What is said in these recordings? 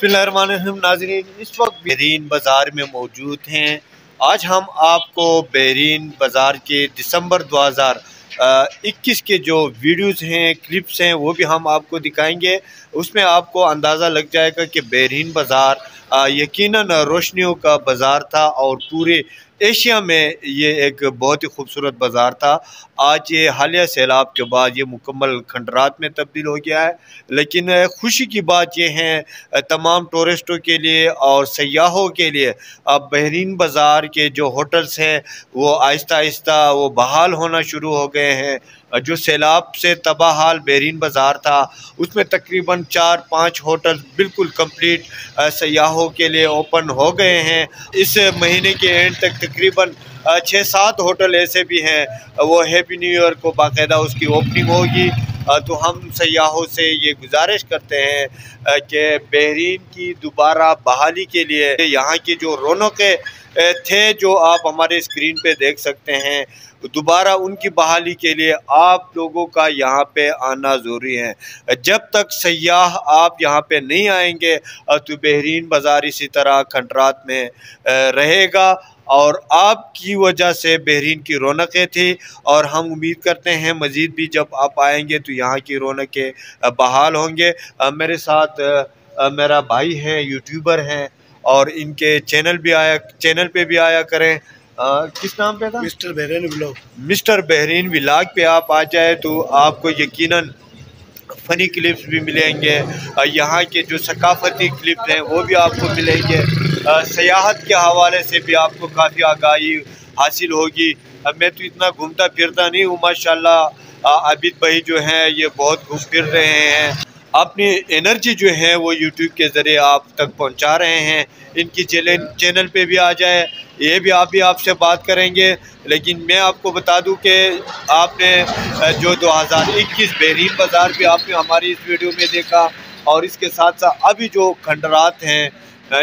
बिस्मिल्लाहिर्रहमानिर्रहीम। नाज़रीन, इस वक्त बहरीन बाज़ार में मौजूद हैं। आज हम आपको बहरीन बाज़ार के दिसंबर 2021 के जो वीडियोज़ हैं, क्लिप्स हैं, वो भी हम आपको दिखाएंगे। उसमें आपको अंदाज़ा लग जाएगा कि बहरीन बाज़ार यकीनन रोशनियों का बाज़ार था और पूरे एशिया में ये एक बहुत ही खूबसूरत बाज़ार था। आज ये हालिया सैलाब के बाद ये मुकम्मल खंडरात में तब्दील हो गया है, लेकिन खुशी की बात ये है तमाम टूरिस्टों के लिए और सयाहों के लिए अब बहरीन बाज़ार के जो होटल्स हैं वो आहिस्ता आहिस्ता वो बहाल होना शुरू हो गए हैं। जो सैलाब से तबाह हाल बहरीन बाज़ार था उसमें तकरीबन 4-5 होटल बिल्कुल कंप्लीट सयाहों के लिए ओपन हो गए हैं। इस महीने के एंड तक तकरीबन 6-7 होटल ऐसे भी हैं, वो हैप्पी न्यू ईयर को बाकायदा उसकी ओपनिंग होगी। तो हम सयाहों से ये गुजारिश करते हैं कि बहरीन की दोबारा बहाली के लिए यहाँ की जो रौनकें थे जो आप हमारे स्क्रीन पे देख सकते हैं, दोबारा उनकी बहाली के लिए आप लोगों का यहाँ पे आना ज़रूरी है। जब तक सयाह आप यहाँ पे नहीं आएंगे तो बहरीन बाज़ार इसी तरह खंडरात में रहेगा और आपकी वजह से बहरीन की रौनकें थी और हम उम्मीद करते हैं मज़ीद भी जब आप आएंगे तो यहाँ की रौनकें बहाल होंगे। मेरे साथ मेरा भाई है, यूट्यूबर हैं और इनके चैनल पे भी आया करें। किस नाम पे था? Mister Bahrain vlog. Mister Bahrain vlog पे आप आ जाए तो आपको यकीनन फ़नी क्लिप्स भी मिलेंगे, यहाँ के जो सकाफती क्लिप्स हैं वो भी आपको मिलेंगे, सयाहत के हवाले से भी आपको काफ़ी आगाही हासिल होगी। मैं तो इतना घूमता फिरता नहीं हूँ माशाल्लाह, आबिद भाई जो हैं ये बहुत घूम फिर रहे हैं, अपनी एनर्जी जो है वो यूट्यूब के ज़रिए आप तक पहुंचा रहे हैं। इनकी चैनल पे भी आ जाए, ये भी आपसे बात करेंगे। लेकिन मैं आपको बता दूं कि आपने जो 2021 बहरीन बाज़ार भी आपने हमारी इस वीडियो में देखा और इसके साथ साथ अभी जो खंडरात हैं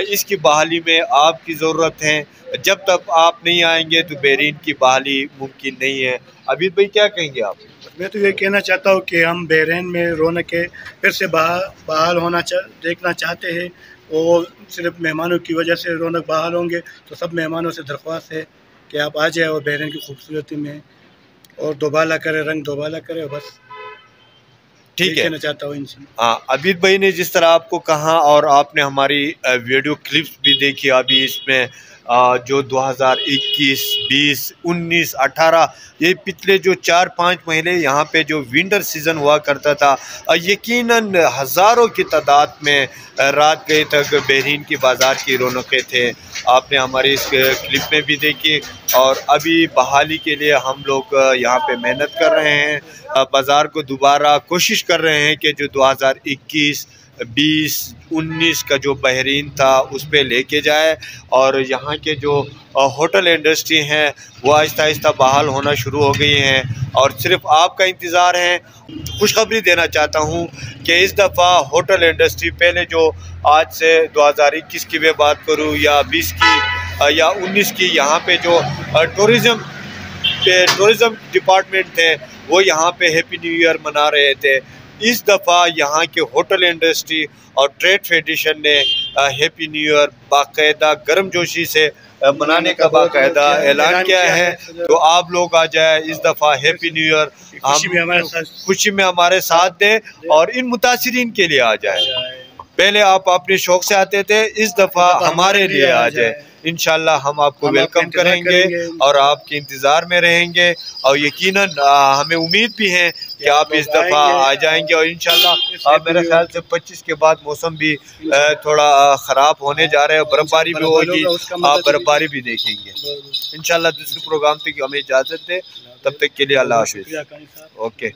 इसकी बहाली में आपकी ज़रूरत है। जब तक आप नहीं आएंगे तो बहरीन की बहाली मुमकिन नहीं है। अबीद भाई क्या कहेंगे आप? मैं तो ये कहना चाहता हूँ कि हम बहरीन में रौनकें फिर से बहाल होना देखना चाहते हैं और सिर्फ मेहमानों की वजह से रौनक बहाल होंगे। तो सब मेहमानों से दरख्वास्त है कि आप आ जाए और बहरीन की खूबसूरती में और दोबाला करें, रंग दोबाला करें। बस ठीक है, कहना चाहता हूँ इनसे। हाँ, अबीद भाई ने जिस तरह आपको कहा और आपने हमारी वीडियो क्लिप्स भी देखी अभी इसमें जो 2021, 20, 19, 18 ये पिछले जो 4-5 महीने यहाँ पे जो विंटर सीज़न हुआ करता था, यकीनन हज़ारों की तादाद में रात गए तक बहरीन की बाज़ार की रौनकें थे। आपने हमारी इस क्लिप में भी देखी और अभी बहाली के लिए हम लोग यहाँ पे मेहनत कर रहे हैं, बाज़ार को दोबारा कोशिश कर रहे हैं कि जो 2021, 20, 19 का जो बहरीन था उस पे लेके जाए और यहाँ के जो होटल इंडस्ट्री हैं वो आहिस्ता आहिस्ता बहाल होना शुरू हो गई हैं और सिर्फ आपका इंतज़ार है। खुशखबरी देना चाहता हूँ कि इस दफ़ा होटल इंडस्ट्री पहले जो आज से 2021 की मैं बात करूँ या 20 की या 19 की, यहाँ पे जो टूरिज़म डिपार्टमेंट थे वो यहाँ पे हैप्पी न्यू ईयर मना रहे थे। इस दफ़ा यहाँ के होटल इंडस्ट्री और ट्रेड फेडरेशन ने हैप्पी न्यू ईयर बाकायदा गर्मजोशी से मनाने का बाकायदा ऐलान किया है। तो आप लोग आ जाए इस दफ़ा हैप्पी न्यू ईयर खुशी में हमारे साथ दें और इन मुतासिरीन के लिए आ जाए। पहले आप अपने शौक से आते थे, इस दफ़ा हमारे लिए आ जाए। इंशाल्लाह हम आपको वेलकम करेंगे और आपके इंतज़ार में रहेंगे और यकीनन हमें उम्मीद भी है कि आप इस दफ़ा आ जाएंगे और इंशाल्लाह मेरे ख्याल से 25 के बाद मौसम भी थोड़ा ख़राब होने जा रहा है, बर्फ़बारी भी होगी, आप बर्फ़बारी भी देखेंगे इंशाल्लाह। दूसरे प्रोग्राम तक हमें इजाज़त दें, तब तक के लिए अल्लाह हाफ़िज़। ओके।